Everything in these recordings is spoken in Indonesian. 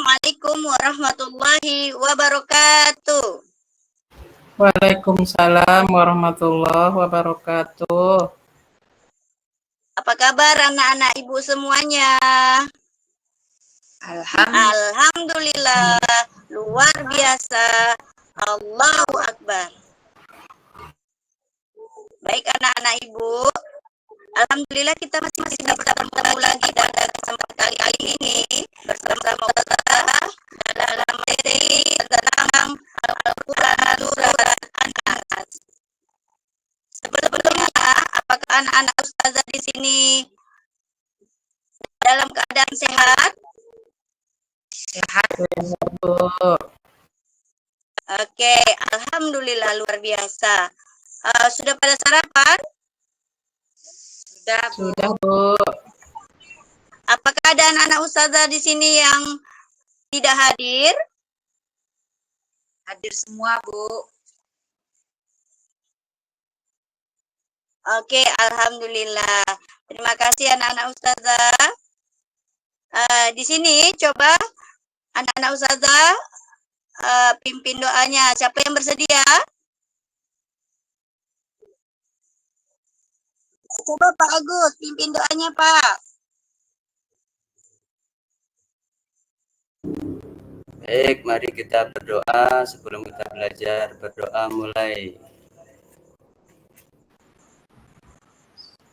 Assalamualaikum warahmatullahi wabarakatuh. Waalaikumsalam warahmatullahi wabarakatuh. Apa kabar anak-anak ibu semuanya? Alhamdulillah, luar biasa. Allahu Akbar. Baik anak-anak ibu, alhamdulillah kita masih bisa bertemu lagi pada kesempatan kali ini bersama Ustazah dalam materi tentang Al-Quran surat An-Nas. Sebelumnya, apakah anak-anak Ustazah di sini dalam keadaan sehat? Sehat, Bu. Oke, alhamdulillah luar biasa. Sudah pada sarapan? Sudah, Bu. Apakah ada anak-anak Ustazah di sini yang tidak hadir? Hadir semua, Bu. Oke, alhamdulillah. Terima kasih anak-anak Ustazah. Di sini coba anak-anak Ustazah pimpin doanya. Siapa yang bersedia? Coba Pak Agus, pimpin doanya Pak. Baik, mari kita berdoa sebelum kita belajar. Berdoa mulai.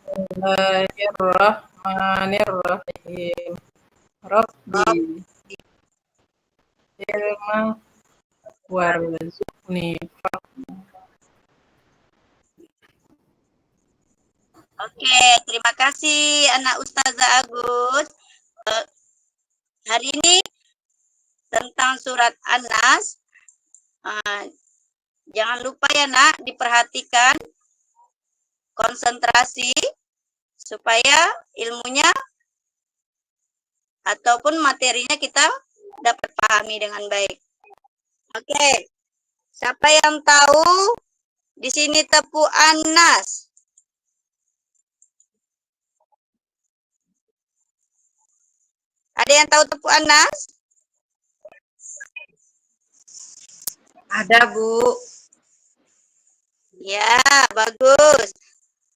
Bismillahirrahmanirrahim. Rabbi ilma warzuqni. Oke, terima kasih anak Ustazah Agus. Hari ini tentang surat An-Nas. Jangan lupa ya nak, diperhatikan, konsentrasi, supaya ilmunya ataupun materinya kita dapat pahami dengan baik. Oke, siapa yang tahu di sini tepu An-Nas? Ada yang tahu tepu An-Nas? Ada, Bu. Ya, bagus.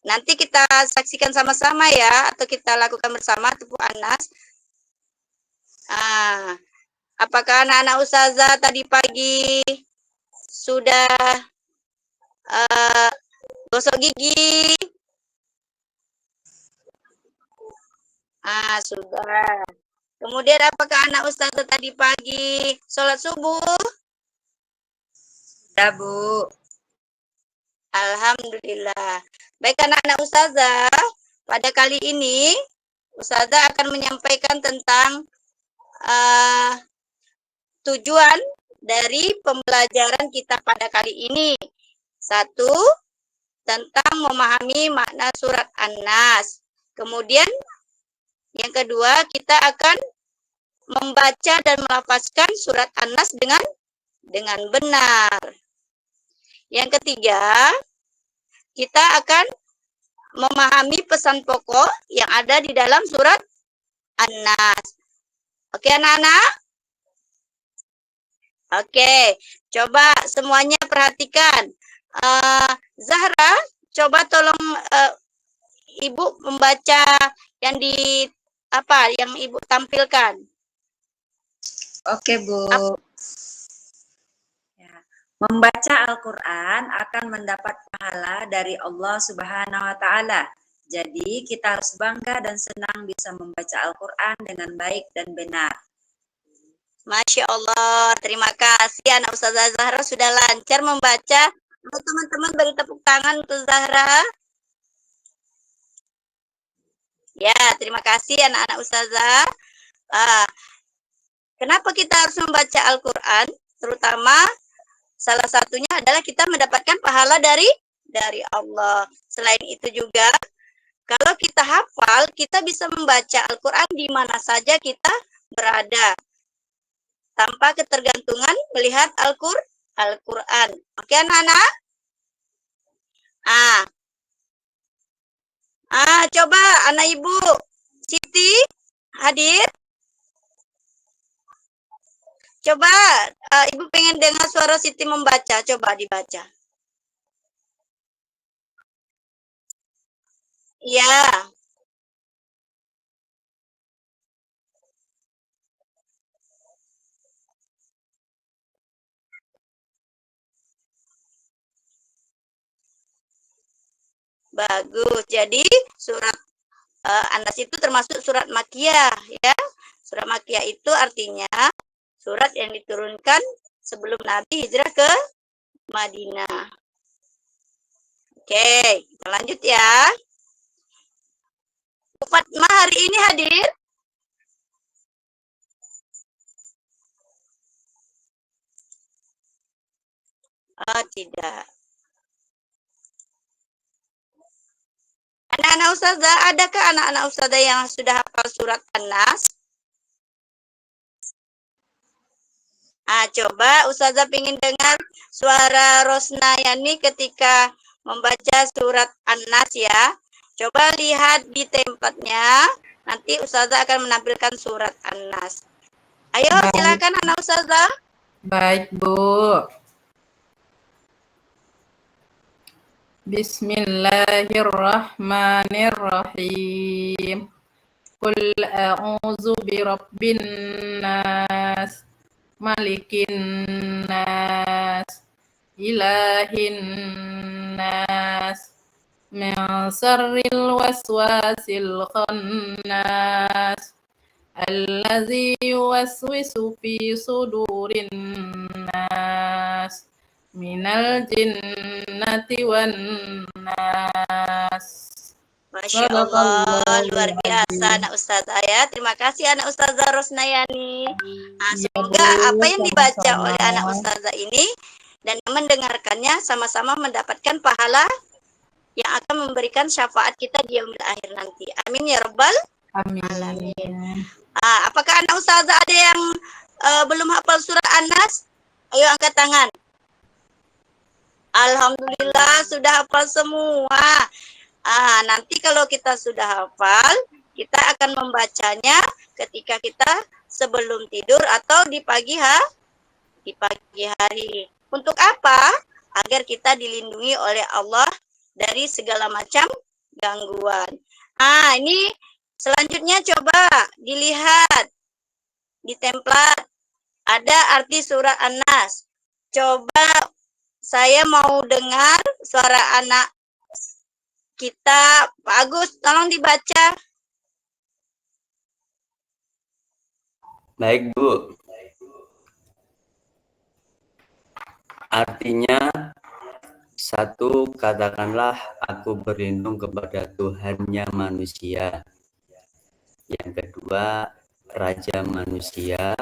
Nanti kita saksikan sama-sama ya, atau kita lakukan bersama tepu An-Nas. Apakah anak-anak Ustazah tadi pagi sudah gosok gigi? Sudah. Kemudian apakah anak Ustazah tadi pagi sholat subuh? Sudah, Bu. Alhamdulillah. Baik anak-anak Ustazah, pada kali ini Ustazah akan menyampaikan tentang tujuan dari pembelajaran kita pada kali ini. Satu, tentang memahami makna surat An-Nas. Kemudian yang kedua, kita akan membaca dan melafazkan surat An-Nas dengan benar. Yang ketiga, kita akan memahami pesan pokok yang ada di dalam surat An-Nas. Oke anak-anak? Oke, coba semuanya perhatikan. Zahra, coba tolong Ibu membaca yang yang Ibu tampilkan. Oke, Bu. Ya. Membaca Al-Quran akan mendapat pahala dari Allah Subhanahu wa Ta'ala. Jadi, kita harus bangga dan senang bisa membaca Al-Quran dengan baik dan benar. Masya Allah, terima kasih anak Ustazah Zahra sudah lancar membaca. Teman-teman beri tepuk tangan untuk Zahra. Ya, terima kasih anak-anak Ustazah. Kenapa kita harus membaca Al-Quran? Terutama salah satunya adalah kita mendapatkan pahala dari Allah. Selain itu juga, kalau kita hafal, kita bisa membaca Al-Quran di mana saja kita berada, tanpa ketergantungan melihat Al-Quran. Oke anak-anak? Coba anak ibu Siti hadir. Coba Ibu pengen dengar suara Siti membaca, coba dibaca. Iya, bagus. Jadi surat An-Nas itu termasuk surat Makkiyah ya. Surat Makkiyah itu artinya surat yang diturunkan sebelum Nabi hijrah ke Madinah. Oke, kita lanjut ya. Bu Fatma hari ini hadir? Oh, tidak. Anak-anak ustazah, adakah anak-anak ustazah yang sudah hafal surat An-Nas? Coba ustazah ingin dengar suara Rosnayani ketika membaca surat An-Nas ya. Coba lihat di tempatnya, nanti ustazah akan menampilkan surat An-Nas. Ayo Baik. silakan anak ustazah. Baik, Bu. Bismillahirrahmanirrahim. Qul a'udzu birabbin nas, malikin nas, ilahin nas, min syarril waswasil khannas, allazi yuwaswisu fi sudurin nas, minal jinnati wan nas. Masya Allah, luar biasa anak ustazah ya. Terima kasih anak ustazah Rosnayani. Semoga apa yang dibaca oleh anak ustazah ini dan yang mendengarkannya sama-sama mendapatkan pahala yang akan memberikan syafaat kita di yaumil akhir nanti. Amin ya rabbal alamin. Apakah anak ustazah ada yang belum hafal surah An-Nas? Ayo angkat tangan. Alhamdulillah sudah hafal semua. Nanti kalau kita sudah hafal, kita akan membacanya ketika kita sebelum tidur atau di pagi hari. Untuk apa? Agar kita dilindungi oleh Allah dari segala macam gangguan. Ini selanjutnya coba dilihat di template. Ada arti surah An-Nas. Coba saya mau dengar suara anak kita. Pak Agus, tolong dibaca. Baik, Bu. Artinya, satu, katakanlah aku berlindung kepada Tuhannya manusia. Yang kedua, Raja manusia.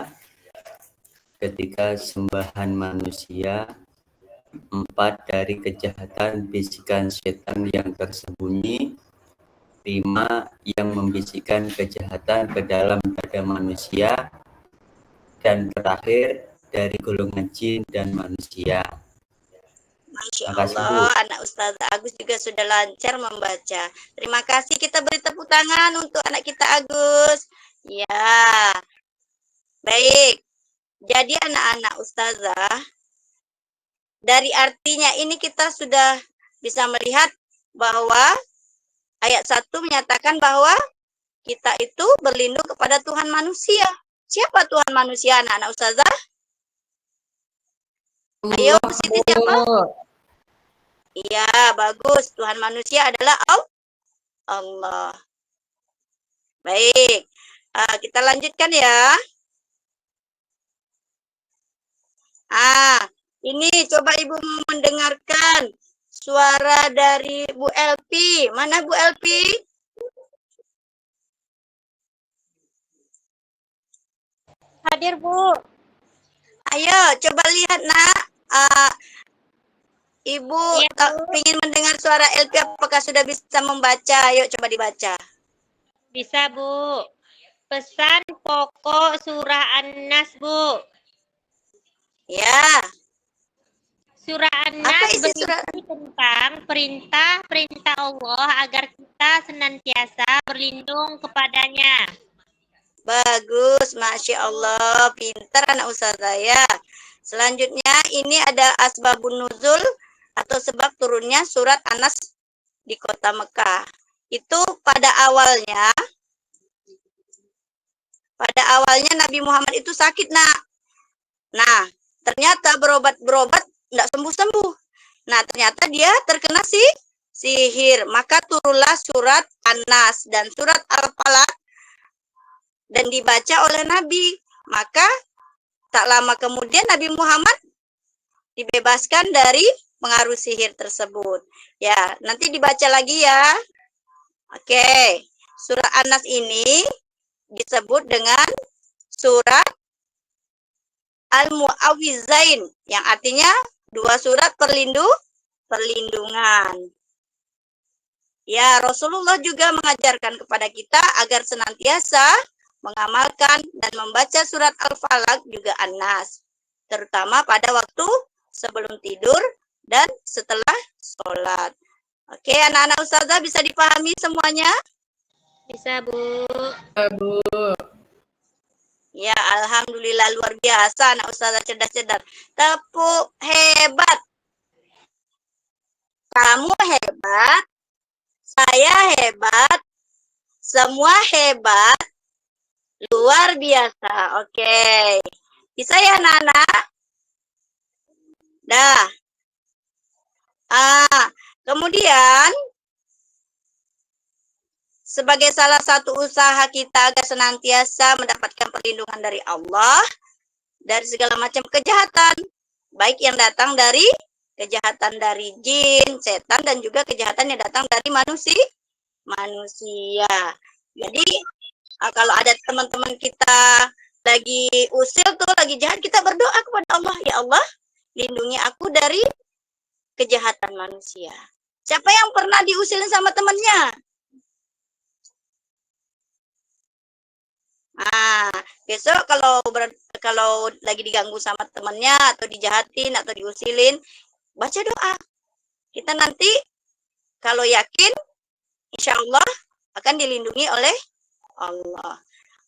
Ketiga, sembahan manusia. 4, dari kejahatan bisikan setan yang tersembunyi. 5, yang membisikkan kejahatan ke dalam dada manusia. Dan terakhir, dari golongan jin dan manusia. Masya Allah, anak Ustazah Agus juga sudah lancar membaca. Terima kasih, kita beri tepuk tangan untuk anak kita Agus. Ya, baik. Jadi anak-anak Ustazah, dari artinya ini kita sudah bisa melihat bahwa ayat 1 menyatakan bahwa kita itu berlindung kepada Tuhan manusia. Siapa Tuhan manusia, anak-anak Ustazah? Ayo, Siti siapa? Iya, bagus. Tuhan manusia adalah Allah. Baik, kita lanjutkan ya. Ini coba Ibu mendengarkan suara dari Bu Elpi. Mana Bu Elpi? Hadir, Bu. Ayo, coba lihat, Nak. Ibu ingin mendengar suara Elpi, apakah sudah bisa membaca? Ayo, coba dibaca. Bisa, Bu. Pesan pokok surah An-Nas, Bu. Ya. Surah An-Nas berisi tentang perintah-perintah Allah agar kita senantiasa berlindung kepadanya. Bagus, Masya Allah. Pintar anak ustazah ya. Selanjutnya ini ada asbabun nuzul atau sebab turunnya surat Anas di kota Mekah. Itu pada awalnya Nabi Muhammad itu sakit, nak. Nah, ternyata berobat enggak sembuh-sembuh. Nah, ternyata dia terkena sihir. Maka turunlah surat An-Nas dan surat Al-Falaq dan dibaca oleh Nabi. Maka tak lama kemudian Nabi Muhammad dibebaskan dari pengaruh sihir tersebut. Ya, nanti dibaca lagi ya. Oke. Surat An-Nas ini disebut dengan surat Al-Mu'awwizain yang artinya dua surat perlindungan. Ya, Rasulullah juga mengajarkan kepada kita agar senantiasa mengamalkan dan membaca surat Al-Falaq juga An-Nas, terutama pada waktu sebelum tidur dan setelah sholat. Oke, anak-anak ustazah bisa dipahami semuanya? Bisa, Bu. Bu. Ya, alhamdulillah luar biasa anak ustazah cerdas-cerdas. Tepuk hebat. Kamu hebat. Saya hebat. Semua hebat. Luar biasa. Oke. Bisa ya, anak-anak? Dah. Kemudian sebagai salah satu usaha kita agar senantiasa mendapatkan perlindungan dari Allah dari segala macam kejahatan, baik yang datang dari kejahatan dari jin, setan, dan juga kejahatan yang datang dari manusia. Jadi kalau ada teman-teman kita lagi usil tuh, lagi jahat, kita berdoa kepada Allah, ya Allah, lindungi aku dari kejahatan manusia. Siapa yang pernah diusilin sama temannya? Nah, besok kalau lagi diganggu sama temannya atau dijahatin atau diusilin, baca doa. Kita nanti kalau yakin, insya Allah akan dilindungi oleh Allah.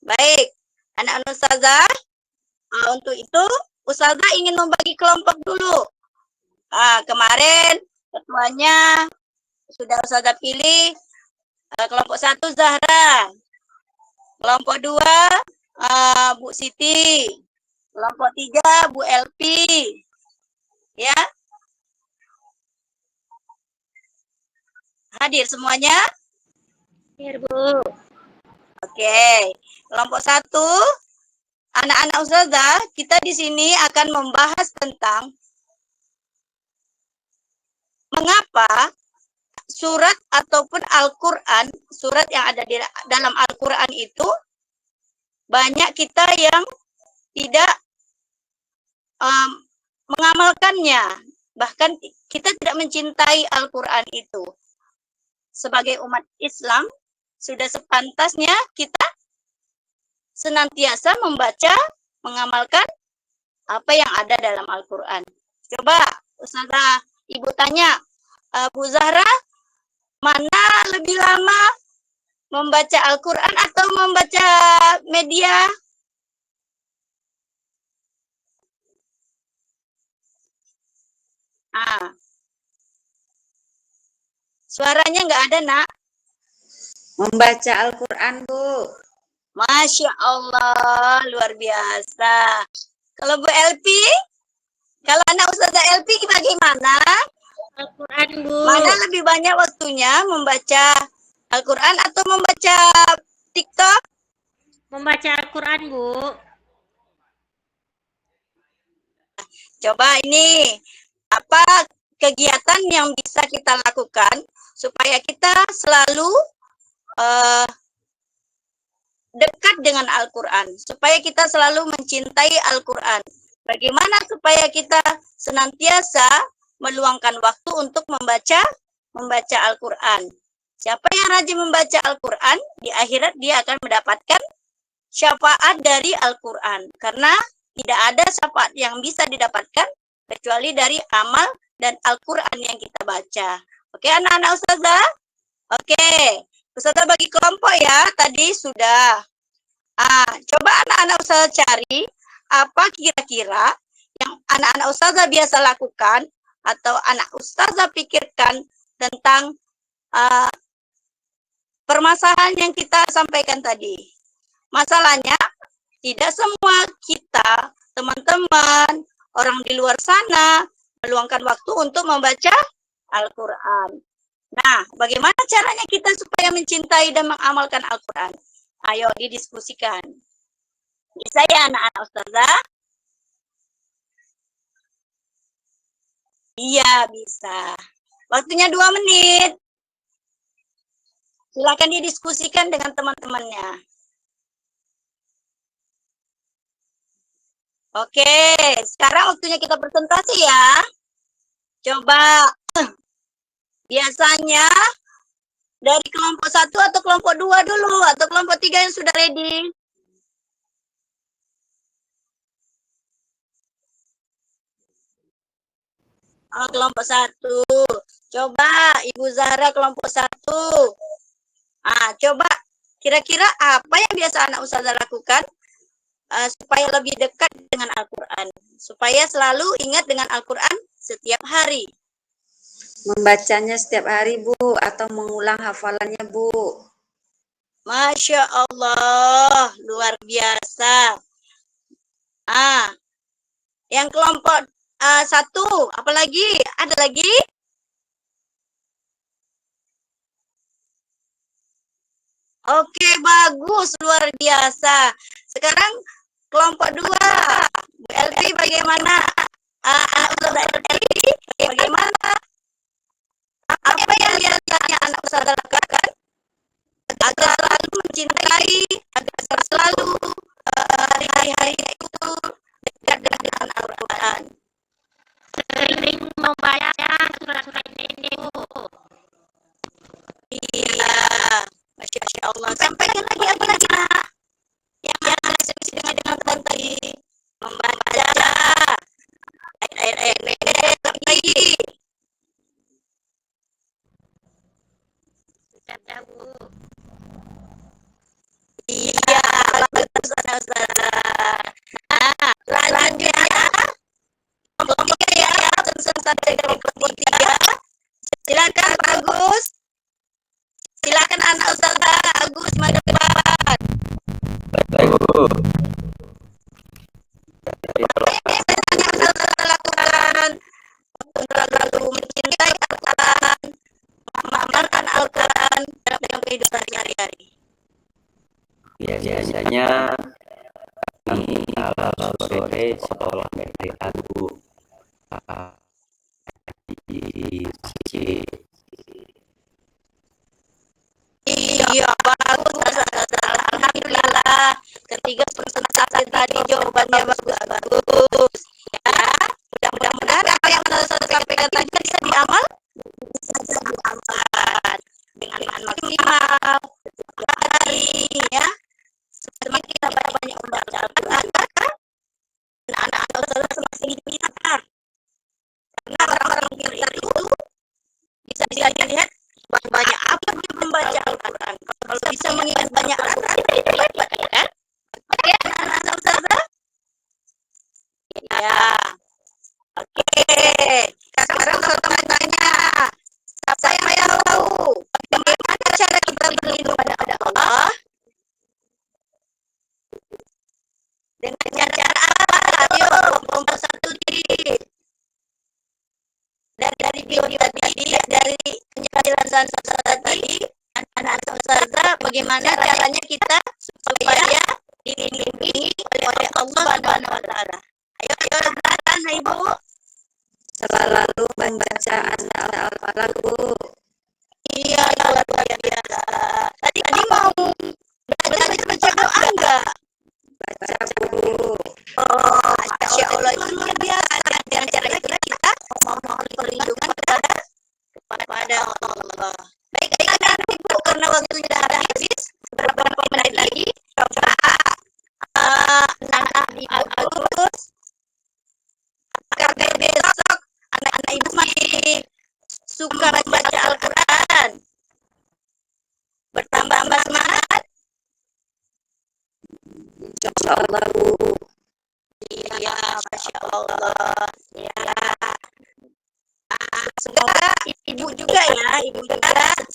Baik, anak-anak ustazah, untuk itu ustazah ingin membagi kelompok dulu. Kemarin ketuanya sudah ustazah pilih. Kelompok 1 Zahra. Kelompok 2 Bu Siti. Kelompok 3 Bu Elpi. Ya. Hadir semuanya? Hadir, Bu. Oke. Kelompok 1 anak-anak ustazah, kita di sini akan membahas tentang mengapa surat ataupun Al-Quran, surat yang ada di dalam Al-Quran itu banyak kita yang tidak mengamalkannya. Bahkan kita tidak mencintai Al-Quran itu. Sebagai umat Islam, sudah sepantasnya kita senantiasa membaca, mengamalkan apa yang ada dalam Al-Quran. Coba, Ustazah, Ibu tanya, Bu Zahra, mana lebih lama membaca Al-Quran atau membaca media? Suaranya nggak ada, nak. Membaca Al-Quran, Bu. Masya Allah, luar biasa. Kalau Bu Elpi, kalau anak Ustazah Elpi bagaimana? Al-Quran, Bu. Mana lebih banyak waktunya membaca Al-Quran atau membaca TikTok? Membaca Al-Quran, Bu. Coba ini, apa kegiatan yang bisa kita lakukan supaya kita selalu dekat dengan Al-Quran, supaya kita selalu mencintai Al-Quran. Bagaimana supaya kita senantiasa meluangkan waktu untuk membaca Al-Quran. Siapa yang rajin membaca Al-Quran, di akhirat dia akan mendapatkan syafaat dari Al-Quran. Karena tidak ada syafaat yang bisa didapatkan kecuali dari amal dan Al-Quran yang kita baca. Oke, anak-anak ustazah? Oke, ustazah bagi kelompok ya, tadi sudah. Coba anak-anak ustazah cari apa kira-kira yang anak-anak ustazah biasa lakukan atau anak ustazah pikirkan tentang permasalahan yang kita sampaikan tadi. Masalahnya, tidak semua kita, teman-teman, orang di luar sana, meluangkan waktu untuk membaca Al-Quran. Nah, bagaimana caranya kita supaya mencintai dan mengamalkan Al-Quran? Ayo didiskusikan. Bisa ya anak-anak ustazah? Iya, bisa. Waktunya 2 menit. Silakan didiskusikan dengan teman-temannya. Oke, sekarang waktunya kita presentasi ya. Coba, biasanya dari kelompok 1 atau kelompok 2 dulu, atau kelompok 3 yang sudah ready? Oh, kelompok 1. Coba, Ibu Zahra kelompok 1. Coba, kira-kira apa yang biasa anak ustazah lakukan supaya lebih dekat dengan Al-Quran? Supaya selalu ingat dengan Al-Quran setiap hari. Membacanya setiap hari, Bu, atau mengulang hafalannya, Bu. Masya Allah, luar biasa. Yang kelompok 1, apalagi? Ada lagi? Oke, bagus, luar biasa. Sekarang kelompok 2, Bu Elvi bagaimana? Anak ustazah Elvi bagaimana? Apa yang biasanya anak ustazah lakukan agar selalu mencintai, agar selalu hari-hari itu dekat dengan Al-Quran? Sering membaca surat-surat ini, Bu. Iya, Masya Allah. Sampaikan lagi apa lagi nak? Yang diskusi dengan teman tadi. Membaca ayat-ayat lagi. Baca, Bu. Iya, bagus anak ustazah. Selanjutnya kelompok 3 ya, sampai kelompok 3. Silakan Pak Agus. Silakan anak ustazah Agus maju ke depan. Baik, Bu. Apa yang biasanya anak ustazah lakukan untuk selalu mencintai Al-Quran, mengamalkan Al-Quran dalam kehidupan sehari-hari? Biasanya kalau sore sekolah dari Bu di masjid. Iya, bagus. Alhamdulillah. Ketiga presentasi tadi jawabannya bagus. Ya, mudah-mudahan apa yang saya sampaikan tadi bisa diamal, dengan maksimal. Hari, ya. Semakin kita banyak membaca Al-Quran, maka anak-anak ustazah semakin pintar. Karena orang-orang pintar itu bisa dilihat banyak apa dia membaca Al-Quran. Kalau bisa mengingat banyak ayat, hebat kan? Oke, anak-anak ustazah? Ya. Oke. Sekarang saya tanya, siapa yang tahu bagaimana cara kita berlindung pada Allah? Dengan cara apa? Ayo, kelompok 1 dari video tadi, dari penjelasan ustazah tadi, anak-anak ustazah, bagaimana caranya kita supaya dilindungi oleh Allah Subhanahu wa taala. Ayo silakan Ibu. Selalu membaca Al-Quran, Bu. Iya, luar biasa. Tadi mau belajar baca doa enggak? Baca, Bu. Oh, Masya Allah, itu luar biasa. Dengan cara itu kita memohon perlindungan kepada Allah. Baik, nanti Bu, karena waktunya sudah habis, beberapa menit lagi, coba anak Ibu Agus, apakah besok anak-anak Ibu masih suka membaca Al-Quran? Bertambah semangat? Insya Allah Bu. Iya, Masya Allah. Ya. Semoga ibu juga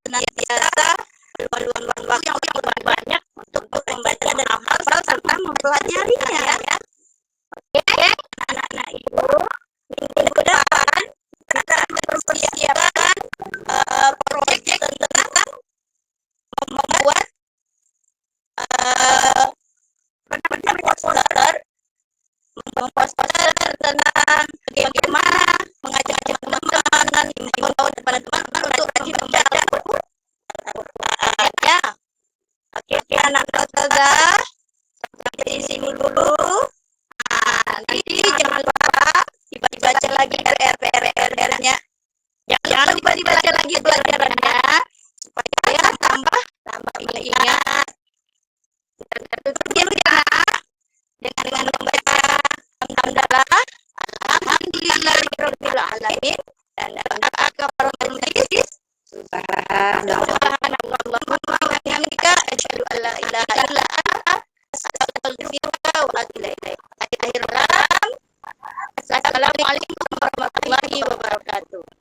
senantiasa luang waktu yang lebih banyak untuk membaca dan menghafal serta mempelajarinya ya. Oke, anak-anak ibu, minggu depan kita akan mempersiapkan proyek tentang membuat poster tentang bagaimana mengajak teman-teman, menghimbau kepada teman-teman untuk rajin membaca Al-Quran ya. Oke, anak-anak ustazah, sampai di sini dulu. Nanti jangan lupa dibaca lagi PR-nya. Jangan lupa dibaca lagi pelajarannya supaya tambah ingat. Kita tutup dulu ya dengan membaca alhamdulillahirabbil alamin dan doa kafaratul majlis. Subhanallahumma wa bihamdika asyhadu an la ilaha illa anta astaghfiruka wa atubu ilaik. Akhirul kalam. Assalamualaikum warahmatullahi wabarakatuh.